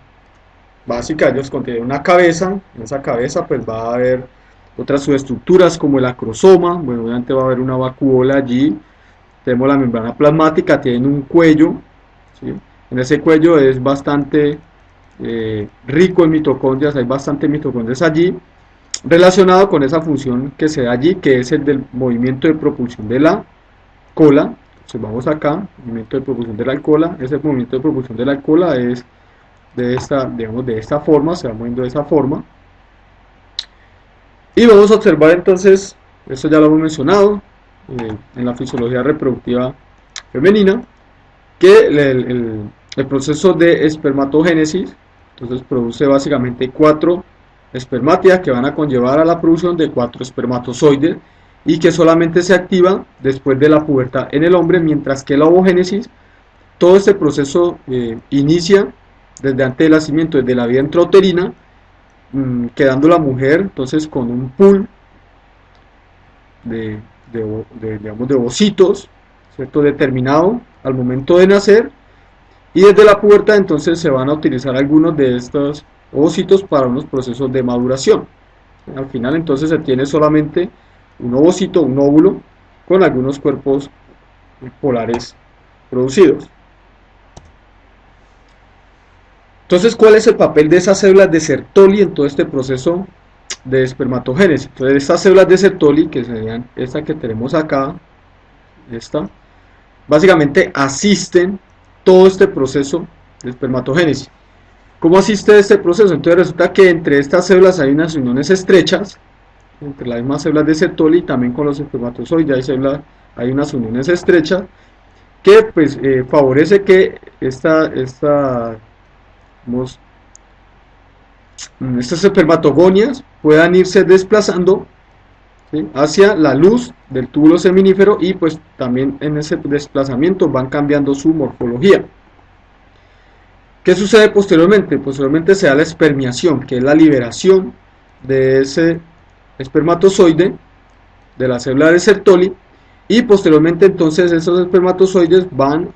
básica. Ellos contienen una cabeza, en esa cabeza pues va a haber otras subestructuras como el acrosoma. Bueno, obviamente va a haber una vacuola allí. Tenemos la membrana plasmática, tienen un cuello, ¿sí? En ese cuello es bastante rico en mitocondrias, hay bastante mitocondrias allí, relacionado con esa función que se da allí, que es el del movimiento de propulsión de la cola. Observamos acá, movimiento de propulsión de la cola. Ese movimiento de propulsión de la cola es de esta, digamos, de esta forma, se va moviendo de esa forma. Y vamos a observar entonces, esto ya lo hemos mencionado, en la fisiología reproductiva femenina, que el proceso de espermatogénesis entonces produce básicamente 4 espermátidas que van a conllevar a la producción de 4 espermatozoides, y que solamente se activa después de la pubertad en el hombre, mientras que la ovogénesis, todo este proceso inicia desde antes del nacimiento, desde la vida intrauterina, quedando la mujer entonces con un pool digamos, de ovocitos, ¿cierto?, determinado al momento de nacer, y desde la pubertad entonces se van a utilizar algunos de estos ovocitos para unos procesos de maduración. Al final entonces se tiene solamente un ovocito, un óvulo, con algunos cuerpos polares producidos. Entonces, ¿cuál es el papel de esas células de Sertoli en todo este proceso de espermatogénesis? Entonces, estas células de Sertoli, que serían esta que tenemos acá, esta, básicamente asisten todo este proceso de espermatogénesis. ¿Cómo asiste este proceso? Entonces resulta que entre estas células hay unas uniones estrechas, entre las mismas células de Sertoli y también con los espermatozoides hay unas uniones estrechas que pues favorece que estas espermatogonias puedan irse desplazando, ¿sí?, hacia la luz del túbulo seminífero, y pues también en ese desplazamiento van cambiando su morfología. ¿Qué sucede posteriormente? Posteriormente se da la espermiación, que es la liberación de ese espermatozoide de la célula de Sertoli, y posteriormente entonces esos espermatozoides van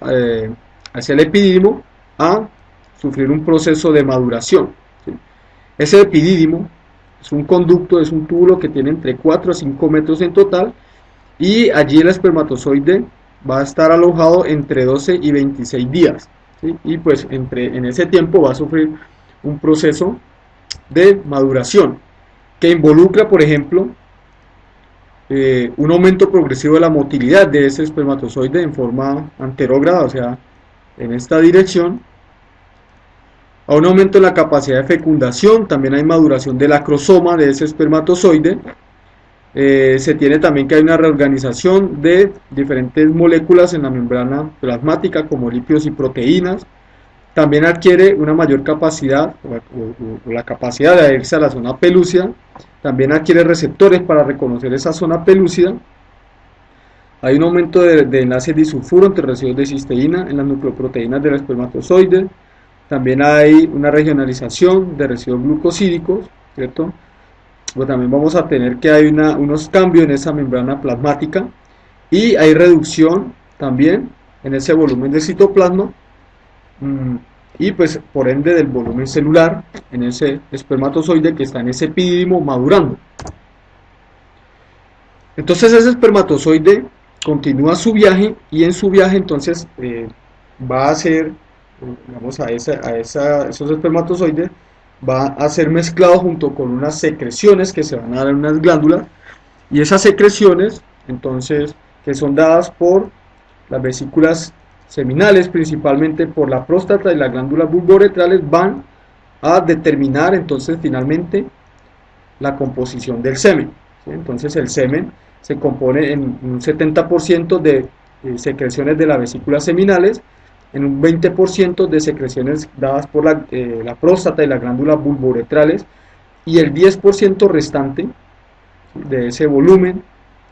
hacia el epidídimo a sufrir un proceso de maduración, ¿sí? Ese epidídimo es un conducto, es un túbulo que tiene entre 4 a 5 metros en total, y allí el espermatozoide va a estar alojado entre 12 y 26 días, ¿sí? Y pues en ese tiempo va a sufrir un proceso de maduración que involucra, por ejemplo, un aumento progresivo de la motilidad de ese espermatozoide en forma anterógrada, o sea, en esta dirección, a un aumento en la capacidad de fecundación, también hay maduración del acrosoma de ese espermatozoide. Se tiene también que hay una reorganización de diferentes moléculas en la membrana plasmática como lípidos y proteínas. También adquiere una mayor capacidad o la capacidad de adherirse a la zona pelúcida. También adquiere receptores para reconocer esa zona pelúcida. Hay un aumento de enlaces disulfuro entre residuos de cisteína en las nucleoproteínas del espermatozoide. También hay una regionalización de residuos glucosídicos, ¿cierto? Pues también vamos a tener que hay unos cambios en esa membrana plasmática y hay reducción también en ese volumen de citoplasma y pues por ende del volumen celular en ese espermatozoide que está en ese epidídimo madurando. Entonces ese espermatozoide continúa su viaje y en su viaje entonces va a hacer, digamos, esos espermatozoides va a ser mezclado junto con unas secreciones que se van a dar en unas glándulas y esas secreciones entonces que son dadas por las vesículas seminales, principalmente por la próstata y las glándulas bulbouretrales, van a determinar entonces finalmente la composición del semen, ¿sí? Entonces el semen se compone en un 70% de secreciones de las vesículas seminales, en un 20% de secreciones dadas por la próstata y las glándulas bulbouretrales, y el 10% restante de ese volumen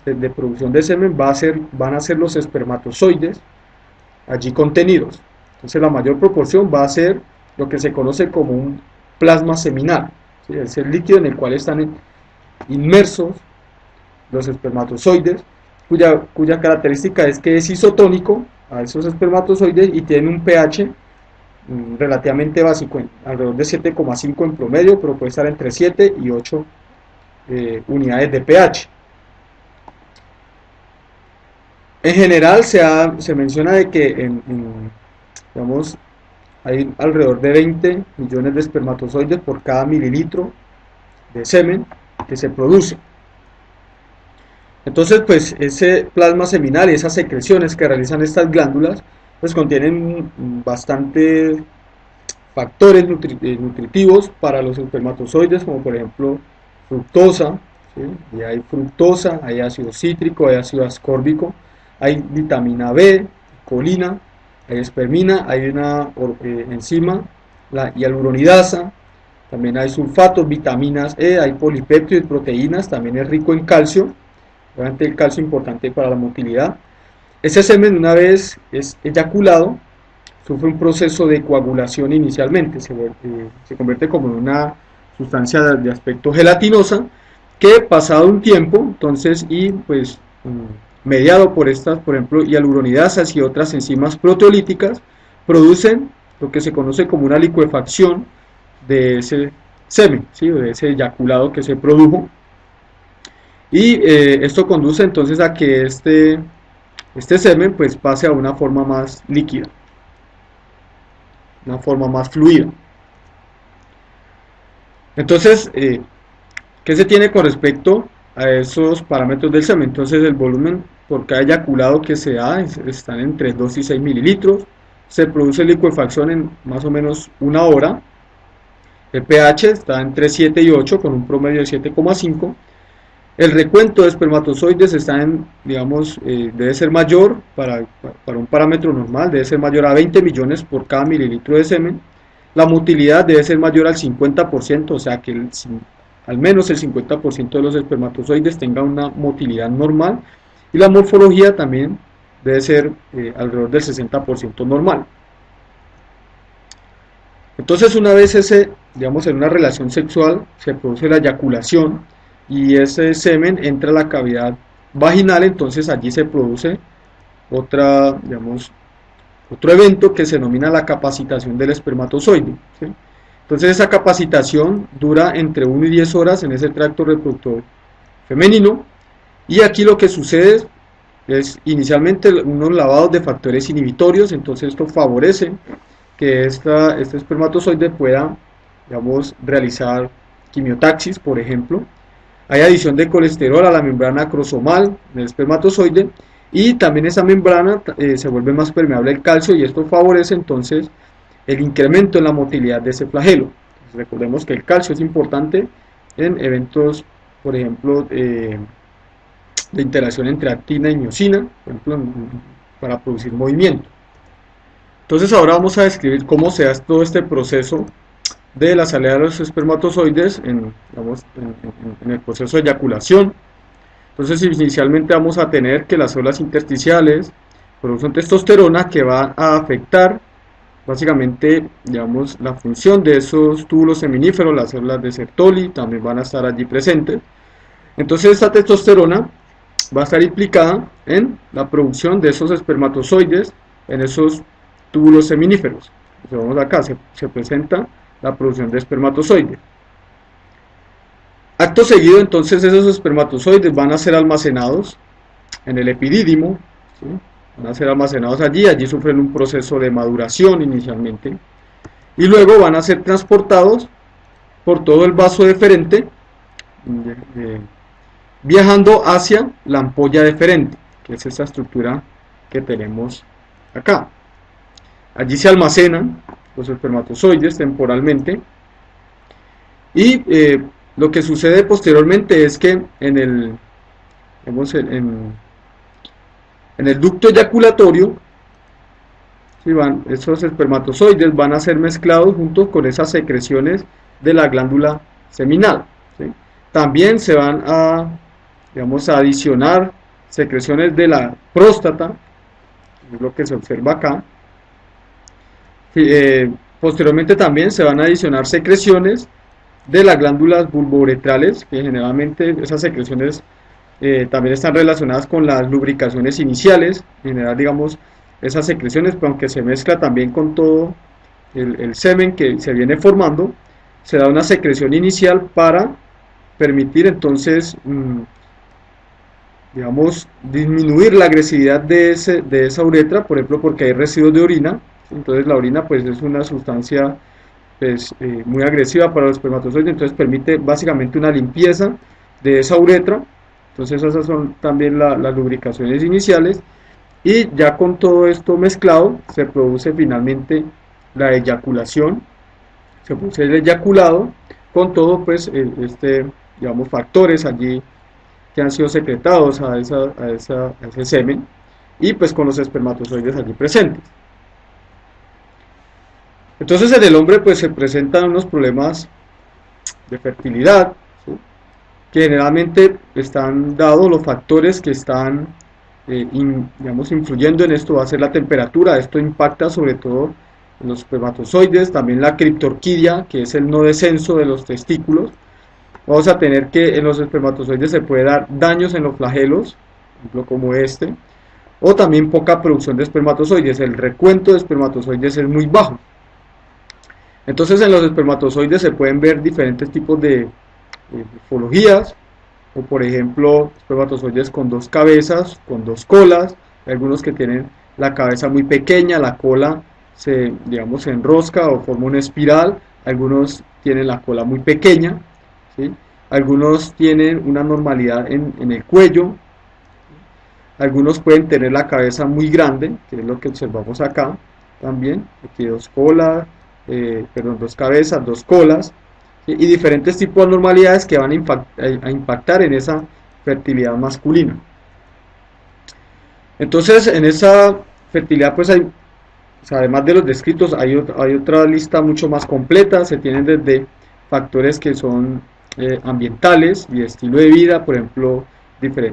de producción de semen van a ser los espermatozoides allí contenidos. Entonces la mayor proporción va a ser lo que se conoce como un plasma seminal, ¿sí? Es el líquido en el cual están inmersos los espermatozoides, cuya característica es que es isotónico a esos espermatozoides y tiene un pH relativamente básico, alrededor de 7,5 en promedio, pero puede estar entre 7 y 8 unidades de pH. En general se menciona de que digamos, hay alrededor de 20 millones de espermatozoides por cada mililitro de semen que se produce. Entonces, pues ese plasma seminal y esas secreciones que realizan estas glándulas, pues contienen bastante factores nutritivos para los espermatozoides, como por ejemplo fructosa, ¿sí? Y hay fructosa, hay ácido cítrico, hay ácido ascórbico, hay vitamina B, colina, hay espermina, hay una enzima, la hialuronidasa, también hay sulfatos, vitaminas E, hay polipéptidos, proteínas, también es rico en calcio. Obviamente el calcio es importante para la motilidad. Ese semen, una vez es eyaculado, sufre un proceso de coagulación inicialmente, se convierte como en una sustancia de aspecto gelatinosa, que pasado un tiempo, entonces, y pues mediado por estas, por ejemplo, hialuronidasas y otras enzimas proteolíticas, producen lo que se conoce como una licuefacción de ese semen, ¿sí? De ese eyaculado que se produjo. Y esto conduce entonces a que este semen pues pase a una forma más líquida, una forma más fluida. Entonces, ¿qué se tiene con respecto a esos parámetros del semen? Entonces el volumen por cada eyaculado que se da están entre 2 y 6 mililitros, se produce licuefacción en más o menos una hora, el pH está entre 7 y 8 con un promedio de 7,5. El recuento de espermatozoides está en, digamos, debe ser mayor para un parámetro normal, debe ser mayor a 20 millones por cada mililitro de semen. La motilidad debe ser mayor al 50%, o sea que al menos el 50% de los espermatozoides tenga una motilidad normal. Y la morfología también debe ser alrededor del 60% normal. Entonces una vez digamos, en una relación sexual se produce la eyaculación, y ese semen entra a la cavidad vaginal, entonces allí se produce digamos, otro evento que se denomina la capacitación del espermatozoide, ¿sí? Entonces esa capacitación dura entre 1 y 10 horas en ese tracto reproductor femenino, y aquí lo que sucede es inicialmente unos lavados de factores inhibitorios, entonces esto favorece que este espermatozoide pueda, digamos, digamos, realizar quimiotaxis, por ejemplo. Hay adición de colesterol a la membrana acrosomal del espermatozoide, y también esa membrana se vuelve más permeable al calcio, y esto favorece entonces el incremento en la motilidad de ese flagelo. Entonces, recordemos que el calcio es importante en eventos, por ejemplo, de interacción entre actina y miosina, por ejemplo, para producir movimiento. Entonces ahora vamos a describir cómo se da todo este proceso de la salida de los espermatozoides digamos, en el proceso de eyaculación. Entonces inicialmente vamos a tener que las células intersticiales producen testosterona, que va a afectar básicamente, digamos, la función de esos túbulos seminíferos. Las células de Sertoli también van a estar allí presentes. Entonces esta testosterona va a estar implicada en la producción de esos espermatozoides en esos túbulos seminíferos. Entonces vamos acá, se presenta la producción de espermatozoides. Acto seguido, entonces, esos espermatozoides van a ser almacenados en el epidídimo, ¿sí? Van a ser almacenados allí sufren un proceso de maduración inicialmente, y luego van a ser transportados por todo el vaso deferente, viajando hacia la ampolla deferente, que es esta estructura que tenemos acá. Allí se almacenan los espermatozoides temporalmente, y lo que sucede posteriormente es que en el ducto eyaculatorio, ¿sí? Esos espermatozoides van a ser mezclados junto con esas secreciones de la glándula seminal, ¿sí? También se van a, digamos, a adicionar secreciones de la próstata, es lo que se observa acá. Posteriormente también se van a adicionar secreciones de las glándulas bulbouretrales, que generalmente esas secreciones también están relacionadas con las lubricaciones iniciales. En general, digamos, esas secreciones, pues, aunque se mezcla también con todo el semen que se viene formando, se da una secreción inicial para permitir entonces, digamos, disminuir la agresividad de esa uretra, por ejemplo, porque hay residuos de orina. Entonces la orina, pues, es una sustancia, pues, muy agresiva para los espermatozoides, entonces permite básicamente una limpieza de esa uretra. Entonces esas son también las lubricaciones iniciales, y ya con todo esto mezclado se produce finalmente la eyaculación, se produce el eyaculado con todo, pues, digamos, factores allí que han sido secretados a ese semen, y pues con los espermatozoides allí presentes. Entonces en el hombre, pues, se presentan unos problemas de fertilidad, ¿sí? Que generalmente están dados los factores que están, digamos, influyendo en esto. Va a ser la temperatura. Esto impacta sobre todo en los espermatozoides, también la criptorquidia, que es el no descenso de los testículos. Vamos a tener que en los espermatozoides se puede dar daños en los flagelos, por ejemplo, como este, o también poca producción de espermatozoides. El recuento de espermatozoides es muy bajo. Entonces en los espermatozoides se pueden ver diferentes tipos de morfologías, o por ejemplo espermatozoides con dos cabezas, con dos colas. Hay algunos que tienen la cabeza muy pequeña, la cola digamos, se enrosca o forma una espiral. Algunos tienen la cola muy pequeña, ¿sí? Algunos tienen una normalidad en el cuello. Algunos pueden tener la cabeza muy grande, que es lo que observamos acá también. Aquí dos colas, dos cabezas, dos colas, y diferentes tipos de anormalidades que van a impactar en esa fertilidad masculina. Entonces en esa fertilidad, pues, hay, o sea, además de los descritos, hay otra lista mucho más completa. Se tienen desde factores que son ambientales y de estilo de vida, por ejemplo,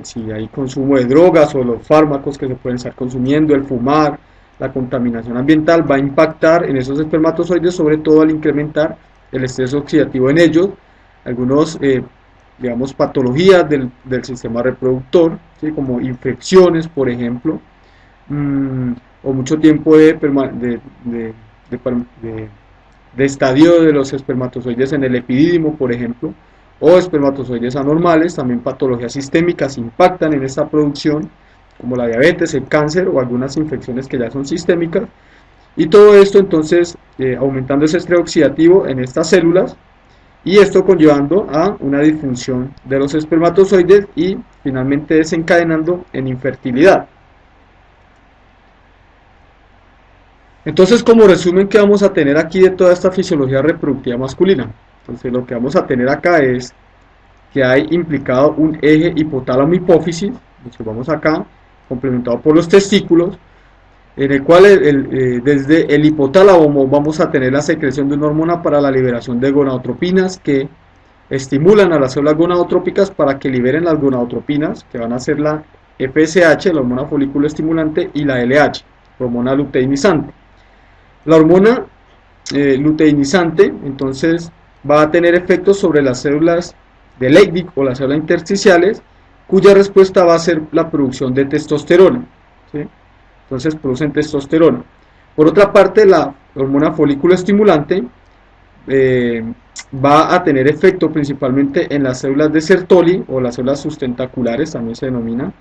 si hay consumo de drogas o los fármacos que se pueden estar consumiendo, el fumar, la contaminación ambiental va a impactar en esos espermatozoides, sobre todo al incrementar el estrés oxidativo en ellos. Algunos, digamos, patologías del sistema reproductor, ¿sí? Como infecciones, por ejemplo, o mucho tiempo de estadio de los espermatozoides en el epidídimo, por ejemplo, o espermatozoides anormales. También patologías sistémicas impactan en esta producción, como la diabetes, el cáncer o algunas infecciones que ya son sistémicas. Y todo esto entonces aumentando ese estrés oxidativo en estas células, y esto conllevando a una disfunción de los espermatozoides y finalmente desencadenando en infertilidad. Entonces, como resumen, ¿qué vamos a tener aquí de toda esta fisiología reproductiva masculina? Entonces, lo que vamos a tener acá es que hay implicado un eje hipotálamo-hipófisis, observamos acá, complementado por los testículos, en el cual desde el hipotálamo vamos a tener la secreción de una hormona para la liberación de gonadotropinas que estimulan a las células gonadotrópicas para que liberen las gonadotropinas, que van a ser la FSH, la hormona folículo estimulante, y la LH, hormona luteinizante. La hormona luteinizante, entonces, va a tener efectos sobre las células de Leydig o las células intersticiales, cuya respuesta va a ser la producción de testosterona, ¿sí? Entonces producen testosterona. Por otra parte, la hormona folículo estimulante va a tener efecto principalmente en las células de Sertoli o las células sustentaculares, también se denominan.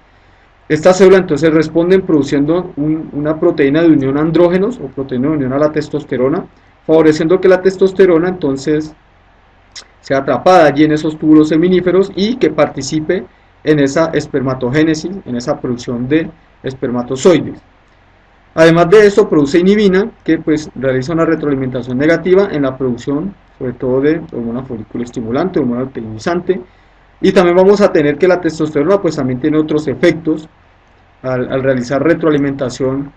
Estas células entonces responden produciendo una proteína de unión a andrógenos o proteína de unión a la testosterona, favoreciendo que la testosterona entonces sea atrapada allí en esos túbulos seminíferos y que participe en esa espermatogénesis, en esa producción de espermatozoides. Además de esto, produce inhibina, que pues realiza una retroalimentación negativa en la producción, sobre todo de hormona folículo estimulante, hormona luteinizante, y también vamos a tener que la testosterona pues también tiene otros efectos al realizar retroalimentación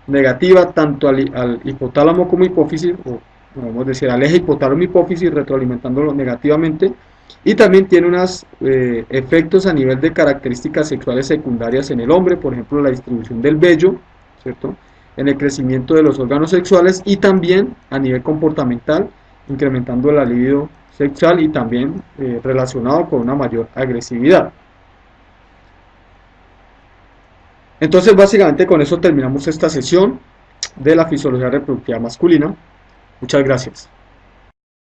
negativa tanto al hipotálamo como hipófisis, o podemos decir al eje hipotálamo hipófisis, retroalimentándolo negativamente, y también tiene unos efectos a nivel de características sexuales secundarias en el hombre, por ejemplo la distribución del vello, ¿cierto?, en el crecimiento de los órganos sexuales, y también a nivel comportamental, incrementando la libido sexual y también relacionado con una mayor agresividad. Entonces básicamente con eso terminamos esta sesión de la fisiología reproductiva masculina. Muchas gracias.